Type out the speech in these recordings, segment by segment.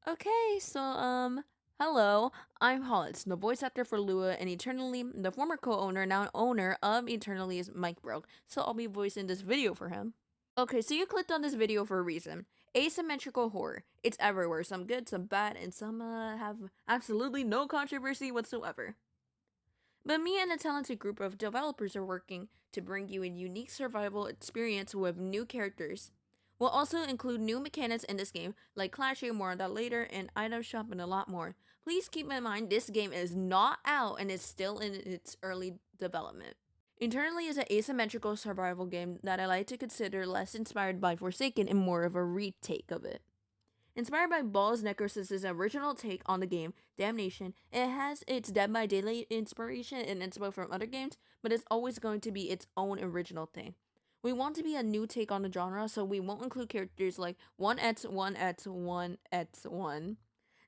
Okay, hello. I'm Hollis, the voice actor for Lua, and Eternally, the former co-owner, now owner of Eternity's mic broke, so I'll be voicing this video for him. Okay, so you clicked on this video for a reason. Asymmetrical horror. It's everywhere, some good, some bad, and some have absolutely no controversy whatsoever. But me and a talented group of developers are working to bring you a unique survival experience with new characters. We'll also include new mechanics in this game, like clashing, more on that later, and item shop, and a lot more. Please keep in mind this game is not out and is still in its early development. Internally is an asymmetrical survival game that I like to consider less inspired by Forsaken and more of a retake of it. Inspired by Ball's Necrosis's original take on the game, Damnation, it has its Dead by Daylight inspiration and inspo from other games, but it's always going to be its own original thing. We want to be a new take on the genre, so we won't include characters like 1x, 1x, 1x, 1,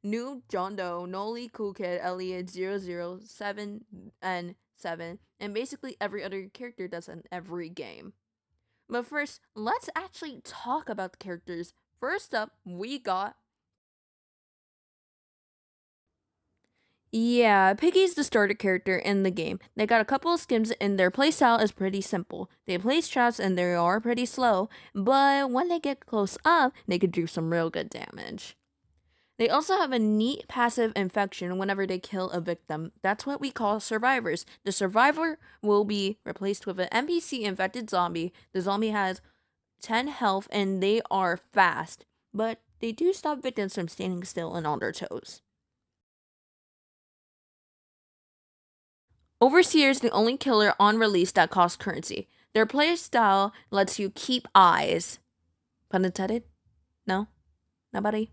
New, John Doe, Noli, Cool Kid, Elliot, 007, and 7, and basically every other character that's in every game. But first, let's actually talk about the characters. First up, we got. Yeah, Piggy's the starter character in the game. They got a couple of skins and their playstyle is pretty simple. They place traps and they are pretty slow, but when they get close up, they could do some real good damage. They also have a neat passive infection whenever they kill a victim. That's what we call survivors. The survivor will be replaced with an NPC infected zombie. The zombie has 10 health and they are fast, but they do stop victims from standing still and on their toes. Overseer is the only killer on release that costs currency. Their player style lets you keep eyes. Pun intended? No? Nobody?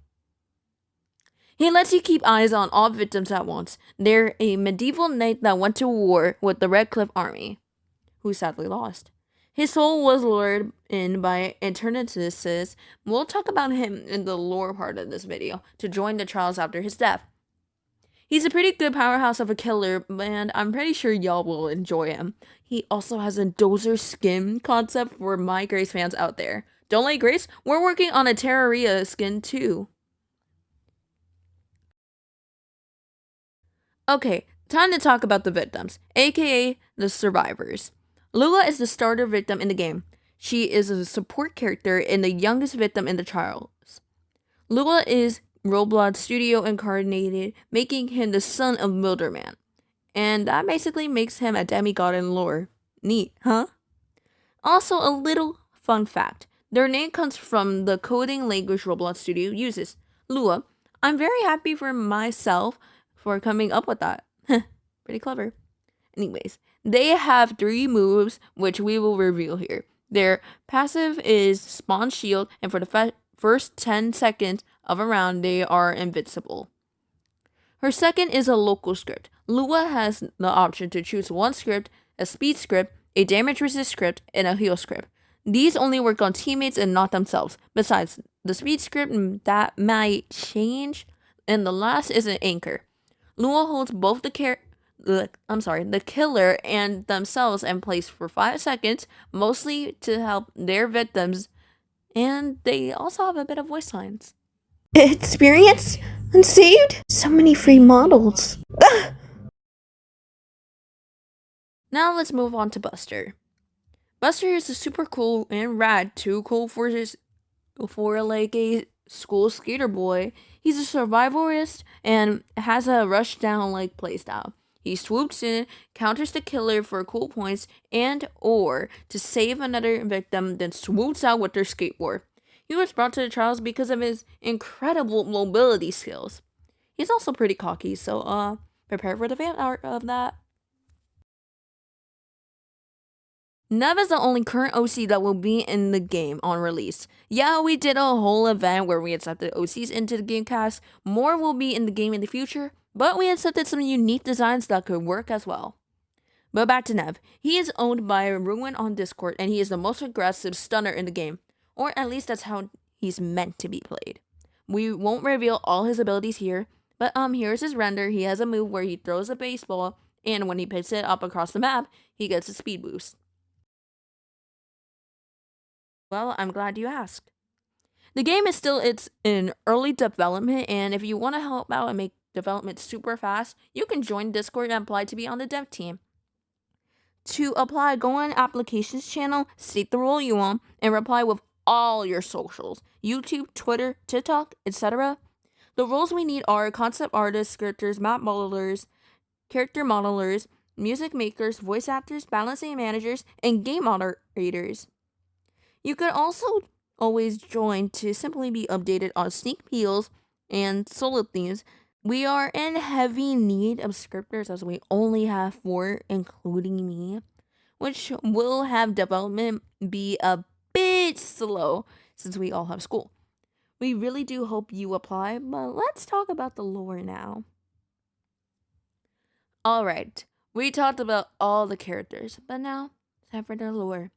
He lets you keep eyes on all victims at once. They're a medieval knight that went to war with the Red Cliff Army, who sadly lost. His soul was lured in by Eternatus. We'll talk about him in the lore part of this video to join the trials after his death. He's a pretty good powerhouse of a killer, and I'm pretty sure y'all will enjoy him. He also has a dozer skin concept for my Grace fans out there. Don't like Grace? We're working on a Terraria skin too. Okay, time to talk about the victims, aka the survivors. Lula is the starter victim in the game. She is a support character and the youngest victim in the trials. Lula is Roblox studio incarnated, making him the son of Milderman. And that basically makes him a demigod in lore. Neat, huh? Also, a little fun fact. Their name comes from the coding language Roblox Studio uses, Lua. I'm very happy for myself for coming up with that. Pretty clever. Anyways, they have 3 moves, which we will reveal here. Their passive is Spawn Shield, and for the first 10 seconds of a round, they are invincible. Her second is a local script. Lua has the option to choose one script, a speed script, a damage resist script, and a heal script. These only work on teammates and not themselves. Besides, the speed script that might change, and the last is an anchor. Lua holds both the killer and themselves in place for 5 seconds, mostly to help their victims, and they also have a bit of voice lines. Experience? Unsaved? So many free models. Now let's move on to Buster. Buster is a super cool and rad, too cool for like a school skater boy. He's a survivalist and has a rush down like playstyle. He swoops in, counters the killer for cool points and or to save another victim, then swoops out with their skateboard. He was brought to the trials because of his incredible mobility skills. He's also pretty cocky, so prepare for the fan art of that. Nev is the only current OC that will be in the game on release. Yeah, we did a whole event where we accepted OCs into the game cast. More will be in the game in the future, but we accepted some unique designs that could work as well. But back to Nev. He is owned by Ruin on Discord, and he is the most aggressive stunner in the game. Or at least that's how he's meant to be played. We won't reveal all his abilities here, but here's his render. He has a move where he throws a baseball, and when he picks it up across the map, he gets a speed boost. Well, I'm glad you asked. The game is still in early development, and if you want to help out and make development super fast, you can join Discord and apply to be on the dev team. To apply, go on applications channel, state the role you want, and reply with all your socials: YouTube, Twitter, TikTok, etc. The roles we need are concept artists, scripters, map modelers, character modelers, music makers, voice actors, balancing managers, and game moderators. You could also always join to simply be updated on sneak peels and solo themes. We are in heavy need of scripters as we only have 4, including me, which will have development be a bit slow since we all have school. We really do hope you apply, but let's talk about the lore now. Alright, we talked about all the characters, but now, time for the lore.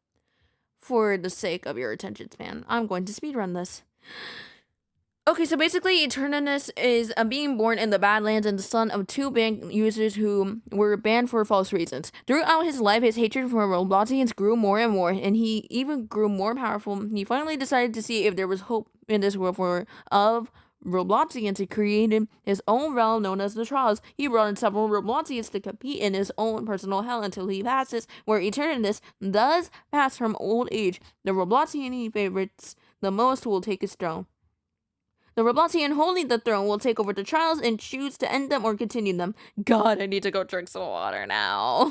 For the sake of your attention span, I'm going to speedrun this. Okay, so basically, Eternus is being born in the Badlands and the son of 2 banned users who were banned for false reasons. Throughout his life, his hatred for robloxians grew more and more, and he even grew more powerful. He finally decided to see if there was hope in this world of robloxians. He created his own realm known as the Trials. He brought in several robloxians to compete in his own personal hell until he passes, where Eternus does pass from old age. The robloxian he favorites the most will take his throne. The Robloxian holding the throne will take over the trials and choose to end them or continue them. God, I need to go drink some water now.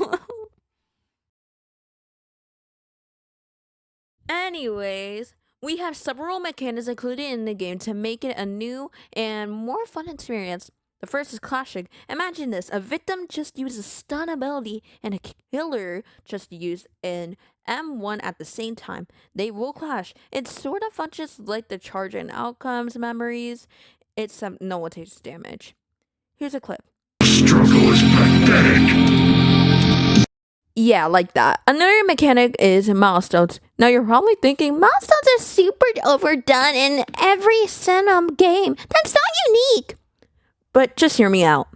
Anyways, we have several mechanics included in the game to make it a new and more fun experience. The first is clashing. Imagine this: a victim just uses stun ability and a killer just used an M1 at the same time. They will clash. It's sort of fun, just like the charge and outcomes memories, except no one takes damage. Here's a clip. Struggle is pathetic. Yeah, like that. Another mechanic is milestones. Now you're probably thinking, milestones are super overdone in every Sinum game. That's not unique. But just hear me out.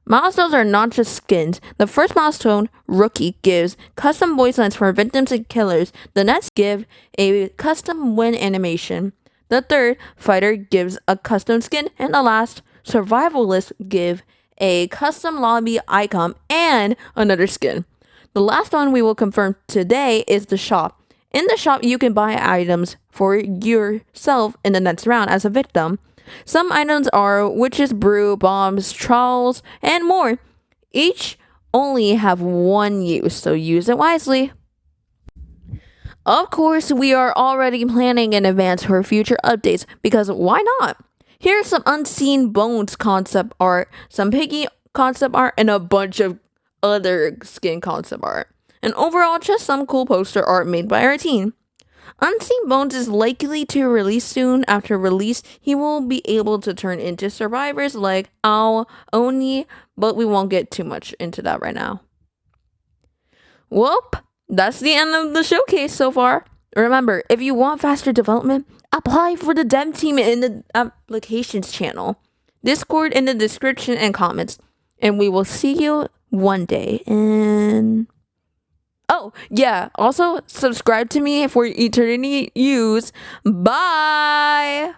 Milestones are not just skins. The first milestone, Rookie, gives custom voice lines for victims and killers. The next give a custom win animation. The third, Fighter, gives a custom skin. And the last, Survivalist, give a custom lobby icon and another skin. The last one we will confirm today is the shop. In the shop, you can buy items for yourself in the next round as a victim. Some items are witch's brew, bombs, trowels, and more. Each only have one use, so use it wisely. Of course, we are already planning in advance for future updates, because why not? Here's some unseen bones concept art, some piggy concept art, and a bunch of other skin concept art. And overall, just some cool poster art made by our team. Unseen Bones is likely to release soon. After release, he will be able to turn into survivors like Ao, Oni, but we won't get too much into that right now. Whoop! That's the end of the showcase so far. Remember, if you want faster development, apply for the dev team in the applications channel, Discord in the description and comments, and we will see you one day in... Oh, yeah. Also, subscribe to me for eternity use. Bye!